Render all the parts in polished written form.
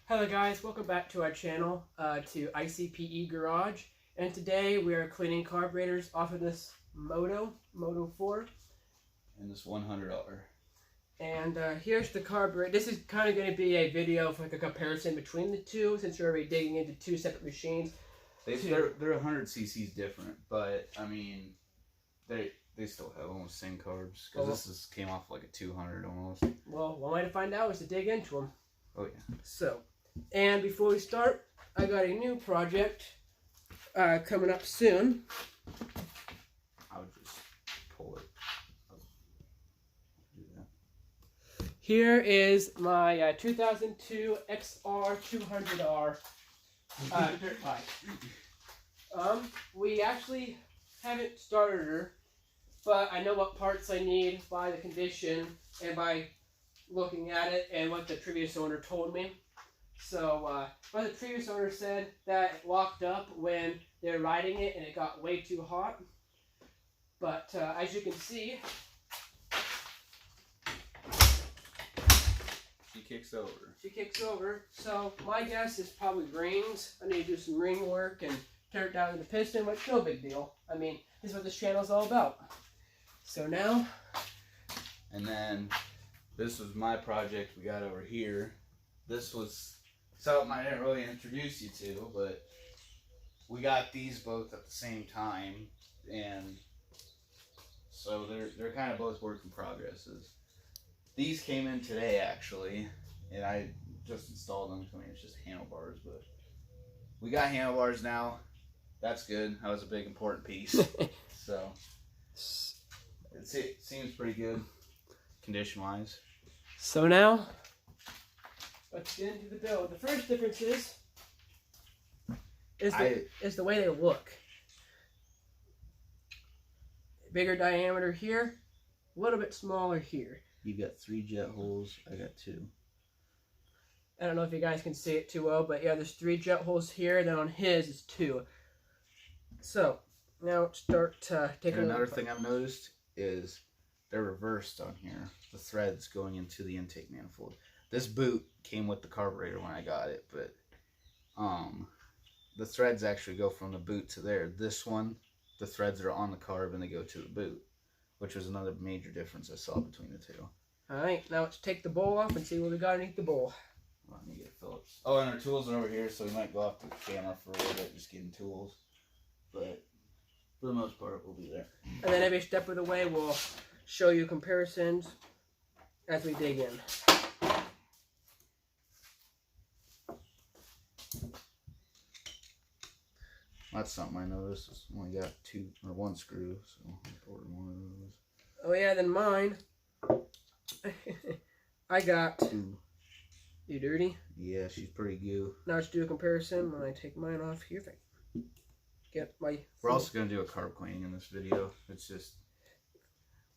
Hello guys, welcome back to our channel, to ICPE Garage, and today we are cleaning carburetors off of this Moto 4. And this 100R. And here's the carburetor. This is kind of going to be a video of like a comparison between the two, since we're already digging into two separate machines. They're 100 cc's different, but I mean, they still have almost same carbs, because this came off like a 200 almost. Well, one way to find out is to dig into them. Oh yeah. So, and before we start, I got a new project coming up soon. I would just pull it. Do that. Here is my 2002 xr100r dirt bike. We actually haven't started her, but I know what parts I need by the condition and by looking at it and what the previous owner told me. So, but the previous owner said that it locked up when they were riding it and it got way too hot. But as you can see, She kicks over. She kicks over. So my guess is probably rings. I need to do some ring work and tear it down to the piston, which no big deal. I mean, this is what this channel is all about. So now, And then this was my project we got over here. This was something I didn't really introduce you to, but we got these both at the same time, and so they're kind of both work in progresses. These came in today actually, and I just installed them. I mean, it's just handlebars, but we got handlebars now. That's good. That was a big important piece. So it seems pretty good condition wise. So now, let's get into the build. The first difference is the way they look. Bigger diameter here, a little bit smaller here. You got 3 jet holes. I got 2. I don't know if you guys can see it too well, but yeah, there's 3 jet holes here. Then on his is 2. So now let's start taking. And another thing I've noticed is they're reversed on here. The threads going into the intake manifold. This boot came with the carburetor when I got it, but the threads actually go from the boot to there. This one, the threads are on the carb and they go to the boot, which was another major difference I saw between the two. Alright, now let's take the bowl off and see what we got underneath the bowl. Let me get Phillips. Oh, and our tools are over here, so we might go off the camera for a little bit just getting tools. But for the most part, we'll be there. And then every step of the way, we'll show you comparisons as we dig in. That's something I noticed. It's only got 2 or 1 screw, so I'll order one of those. Oh yeah, then mine. I got 2. You dirty? Yeah, she's pretty goo. Now let's do a comparison when I take mine off here. If I get my. We're also gonna do a carb cleaning in this video. It's just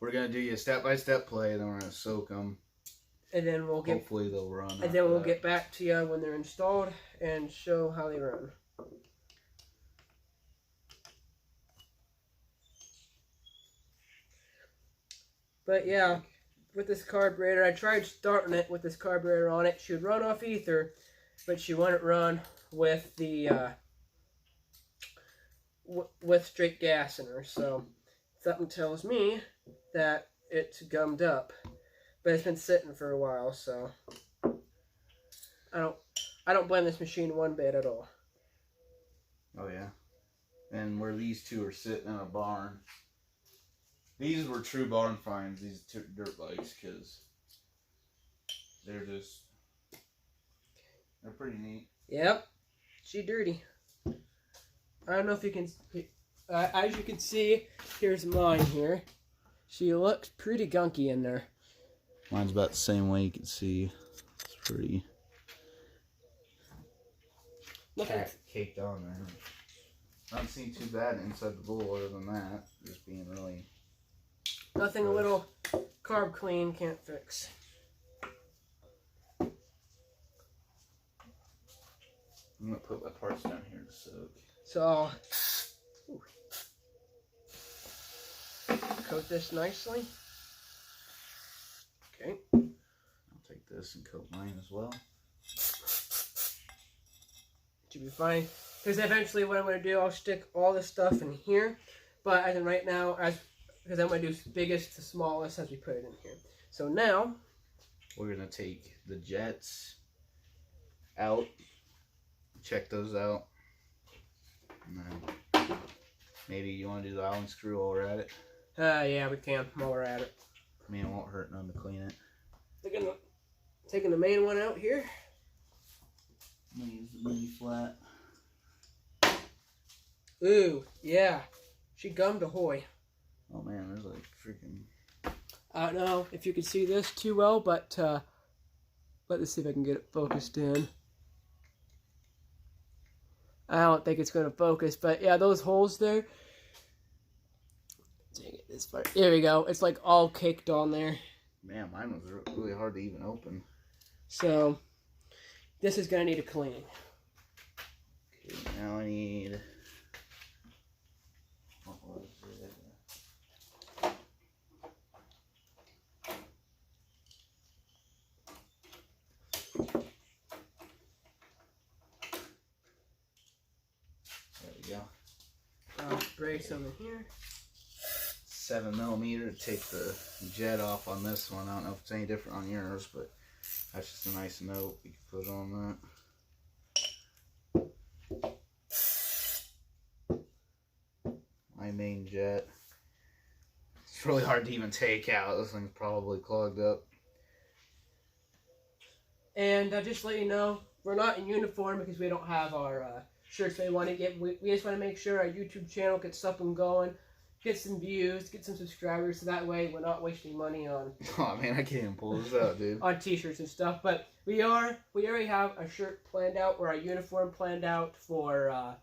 we're gonna do you a step-by-step play, and then we're gonna soak them. And then we'll get. Hopefully they'll run. And then we'll get back to you when they're installed and show how they run. But yeah, with this carburetor, I tried starting it with this carburetor on it. She would run off ether, but she wouldn't run with the with straight gas in her. So something tells me that it's gummed up, but it's been sitting for a while. So I don't blame this machine one bit at all. Oh yeah, and where these two are sitting in a barn. These were true barn finds, these two dirt bikes, because they're pretty neat. Yep, she dirty. I don't know if you can, as you can see, here's mine here. She looks pretty gunky in there. Mine's about the same way, you can see. It's pretty caked on there. I haven't seen too bad inside the bowl other than that. Just being really... Nothing a little carb clean can't fix. I'm going to put my parts down here to soak. So, coat this nicely. Okay. I'll take this and coat mine as well. should be fine. Because eventually what I'm going to do, I'll stick all this stuff in here. But as in right now, because I'm going to do biggest to smallest as we put it in here. So now, we're going to take the jets out, check those out, and then maybe you want to do the Allen screw while we're at it? Yeah, we can while we're at it. I mean, it won't hurt none to clean it. Taking the main one out here. I'm going to use the mini flat. Ooh, yeah. She gummed ahoy. Oh man, there's like freaking... I don't know if you can see this too well, but let's see if I can get it focused in. I don't think it's going to focus, but yeah, those holes there. Dang it, this far. There we go. It's like all caked on there. Man, mine was really hard to even open. So, this is going to need a cleaning. Okay, now I need... There we go. Brace over here. 7mm to take the jet off on this one. I don't know if it's any different on yours, but that's just a nice note we can put on that. My main jet. It's really hard to even take out. This thing's probably clogged up. And just to let you know, we're not in uniform because we don't have our shirts we want to get. We just want to make sure our YouTube channel gets up and going, get some views, get some subscribers, so that way we're not wasting money on... Oh man, I can't even pull this out, dude. On t-shirts and stuff. But we already have a shirt planned out, or a uniform planned out for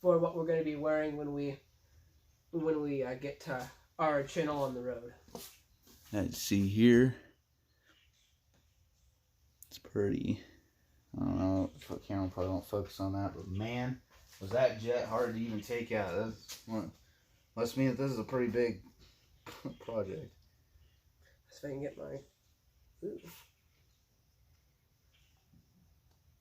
what we're going to be wearing when we get to our channel on the road. Let's see here. It's pretty. I don't know if the camera probably won't focus on that, but man, was that jet hard to even take out. That's one. Must mean that this is a pretty big project. Let's see if I can get my... Ooh.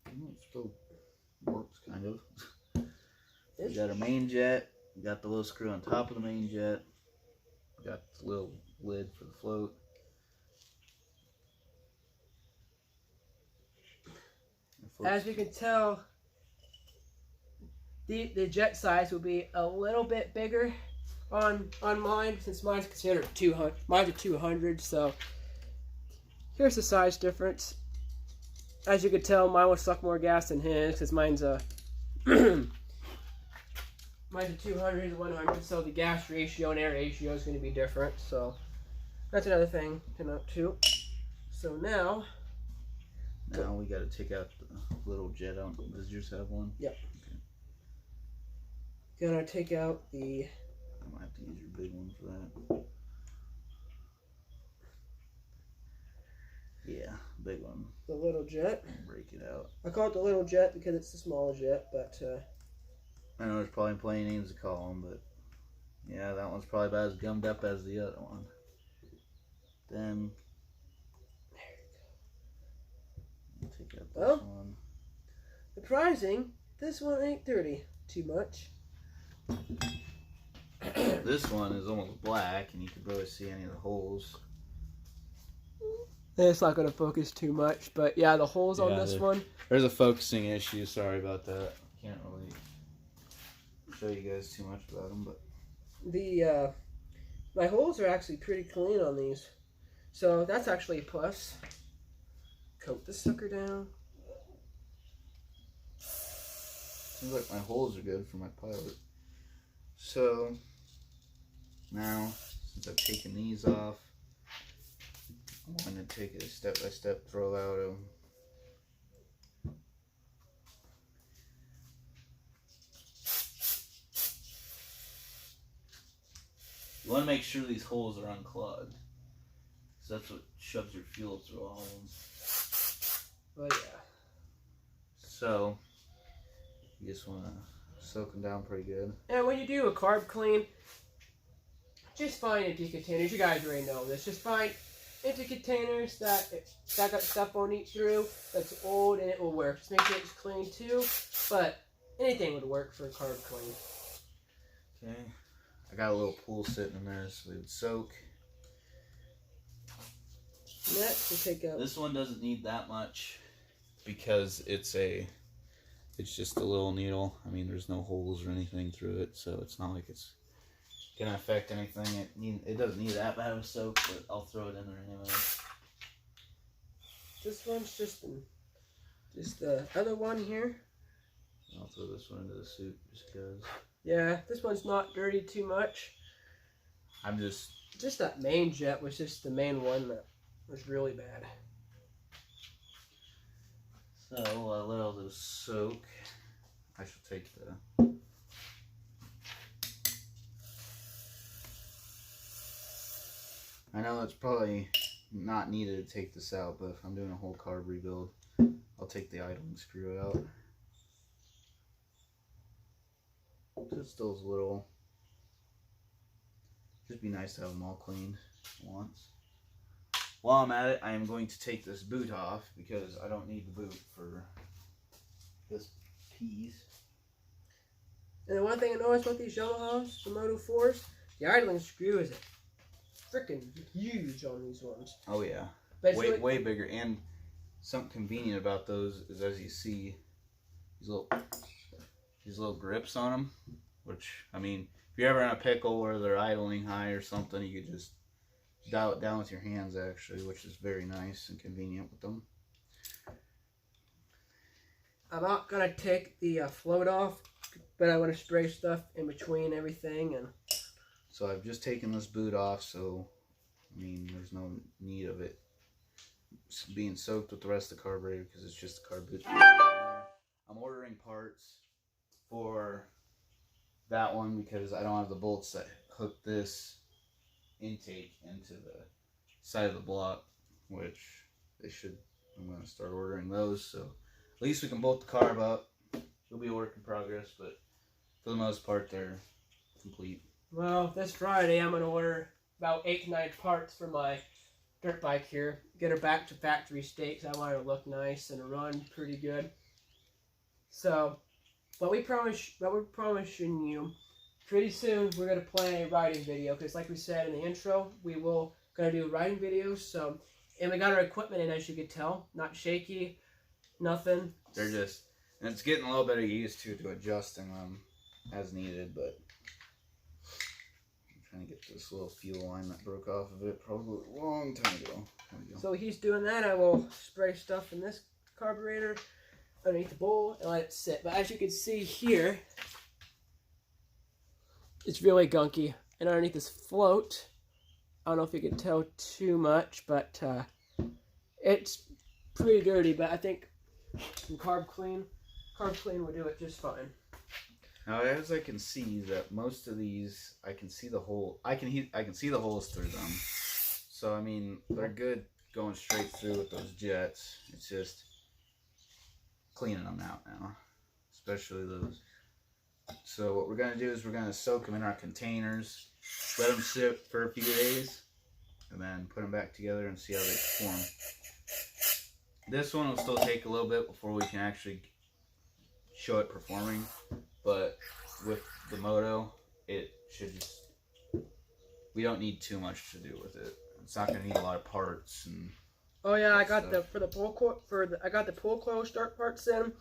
It still works, kind of. We got our main jet. We got the little screw on top of the main jet. We got the little lid for the float. As you can tell, the jet size will be a little bit bigger on mine, since mine's considered 200. Mine's a 200, so here's the size difference. As you can tell, mine will suck more gas than his, because mine's a mine's a 200, his 100, so the gas ratio and air ratio is going to be different. So that's another thing to note too. So now we got to take out the little jet out. Does yours have one? Yep. Okay. Gonna take out the... I might have to use your big one for that. Yeah, big one. The little jet. Break it out. I call it the little jet because it's the small jet, but... I know there's probably plenty of names to call them, but... Yeah, that one's probably about as gummed up as the other one. Then... Take out this one. Surprising, this one ain't dirty too much. This one is almost black, and you can barely see any of the holes. It's not going to focus too much, but yeah, the holes on this one. There's a focusing issue. Sorry about that. Can't really show you guys too much about them, but the my holes are actually pretty clean on these, so that's actually a plus. Coat this sucker down. Seems like my holes are good for my pilot. So now, since I've taken these off, I'm going to take a step-by-step throw out of them. You want to make sure these holes are unclogged, because that's what shoves your fuel through all of them. Oh yeah. So you just want to soak them down pretty good. And when you do a carb clean, just find empty containers. You guys already know this. Just find empty containers that got stuff won't eat through, that's old, and it will work. Just make sure it's clean too. but anything would work for a carb clean. Okay, I got a little pool sitting in there so it would soak. Next, we'll take out. This one doesn't need that much because it's just a little needle. I mean, there's no holes or anything through it, so it's not like it's gonna affect anything. It doesn't need that bad of a soak, but I'll throw it in there anyway. This one's just the other one here. I'll throw this one into the soup just because. Yeah, this one's not dirty too much. I'm just that main jet was just the main one that was really bad. So I'll let all those soak. I shall take the. I know it's probably not needed to take this out, but if I'm doing a whole carb rebuild, I'll take the idling screw out. Just those little. Just be nice to have them all cleaned once. While I'm at it, I am going to take this boot off because I don't need the boot for this piece. And the one thing I noticed about these Yamahas, the Moto 4s, the idling screw is freaking huge on these ones. Oh yeah, But way bigger. And something convenient about those is, as you see, these little grips on them. Which, I mean, if you're ever in a pickle where they're idling high or something, you could just dial it down with your hands actually, which is very nice and convenient with them. I'm not gonna take the float off, but I want to spray stuff in between everything. And so I've just taken this boot off, so I mean there's no need of it being soaked with the rest of the carburetor because it's just a carb boot. I'm ordering parts for that one because I don't have the bolts that hook this intake into the side of the block, which they should. I'm going to start ordering those, so at least we can bolt the carb up. It'll be a work in progress, but for the most part they're complete. well, this Friday I'm gonna order about 8 to 9 parts for my dirt bike here. Get her back to factory state 'cause I want her to look nice and run pretty good. So, but we're promising you pretty soon we're gonna plan a riding video because, like we said in the intro, we will gonna do riding videos. So, and we got our equipment in, as you could tell, not shaky, nothing. They're just, and it's getting a little better used to adjusting them as needed, but I'm trying to get this little fuel line that broke off of it probably a long time ago. There we go. So he's doing that. I will spray stuff in this carburetor underneath the bowl and let it sit. But as you can see here, it's really gunky. And underneath this float, I don't know if you can tell too much, but it's pretty dirty. But I think some carb clean will do it just fine. Now, as I can see that most of these, I can see the hole. I can see the holes through them. So I mean, they're good going straight through with those jets. It's just cleaning them out now, especially those. So what we're gonna do is we're gonna soak them in our containers, let them sit for a few days, and then put them back together and see how they perform. This one will still take a little bit before we can actually show it performing, but with the moto, it should just, we don't need too much to do with it. It's not gonna need a lot of parts and. Oh yeah, I got the I got the pull coil start parts in,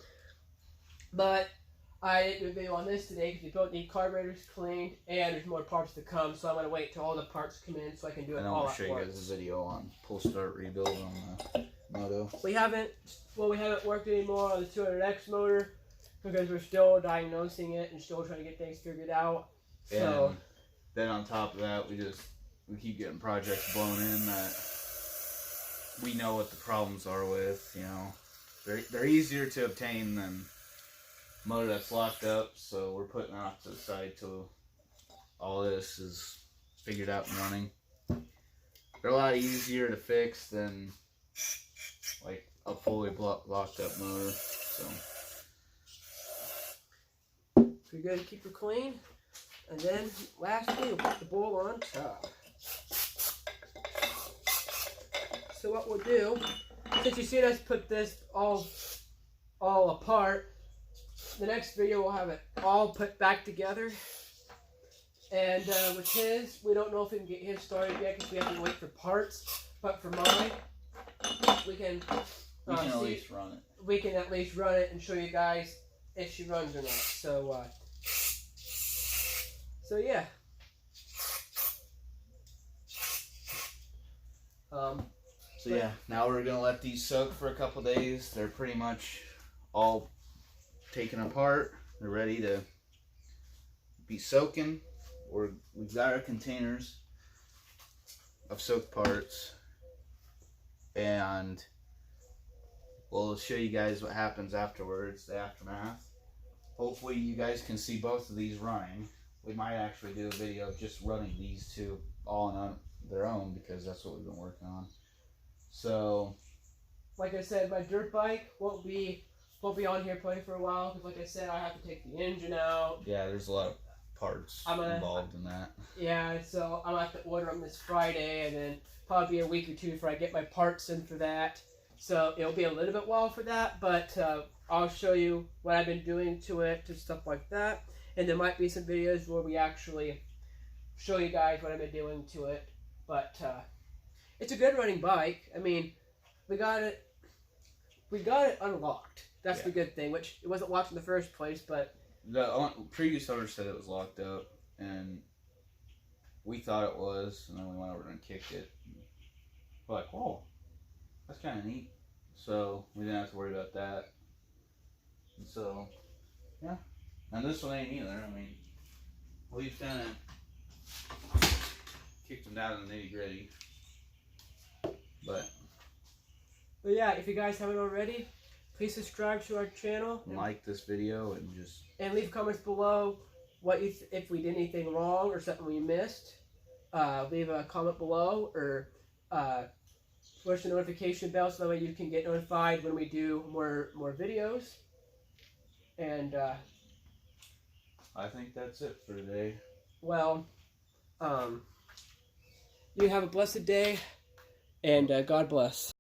but I didn't do a video on this today because we both need carburetors cleaned and there's more parts to come. So I'm gonna wait till all the parts come in so I can do it all at once. And I'll show you guys a video on pull start rebuild on the moto. We haven't worked anymore on the 200X motor because we're still diagnosing it and still trying to get things figured out. So and then on top of that, we keep getting projects blown in that we know what the problems are with. You know, they're easier to obtain than motor that's locked up. So we're putting that off to the side till all this is figured out and running. They're a lot easier to fix than like a fully locked up motor. So we're gonna keep her clean, and then lastly we'll put the bowl on top. So what we'll do, since you seen us put this all apart, the next video we'll have it all put back together. And with his, we don't know if we can get his started yet because we have to wait for parts. But for mine, we can at least run it. We can at least run it and show you guys if she runs or not. So yeah. So yeah, now we're gonna let these soak for a couple days. They're pretty much all taken apart. They're ready to be soaking. We've got our containers of soaked parts, and we'll show you guys what happens afterwards, the aftermath. Hopefully you guys can see both of these running. We might actually do a video of just running these two all on their own because that's what we've been working on. So, like I said, my dirt bike won't be on here probably for a while because, like I said, I have to take the engine out. Yeah, there's a lot of parts involved in that. Yeah, so I'm gonna have to order them this Friday, and then probably be a week or two before I get my parts in for that. So it'll be a little bit while for that, but I'll show you what I've been doing to it, to stuff like that, and there might be some videos where we actually show you guys what I've been doing to it. But it's a good running bike. I mean, we got it unlocked. That's the good thing, which it wasn't locked in the first place, but the previous owner said it was locked up, and we thought it was, and then we went over and kicked it. We're like, oh, that's kind of neat. So we didn't have to worry about that. And so, yeah. And this one ain't either. I mean, we've kind of kicked them down in the nitty gritty. But yeah, if you guys haven't already, please subscribe to our channel. Like this video and leave comments below what you if we did anything wrong or something we missed. Leave a comment below or push the notification bell so that way you can get notified when we do more videos. And I think that's it for today. Well, you have a blessed day, and God bless.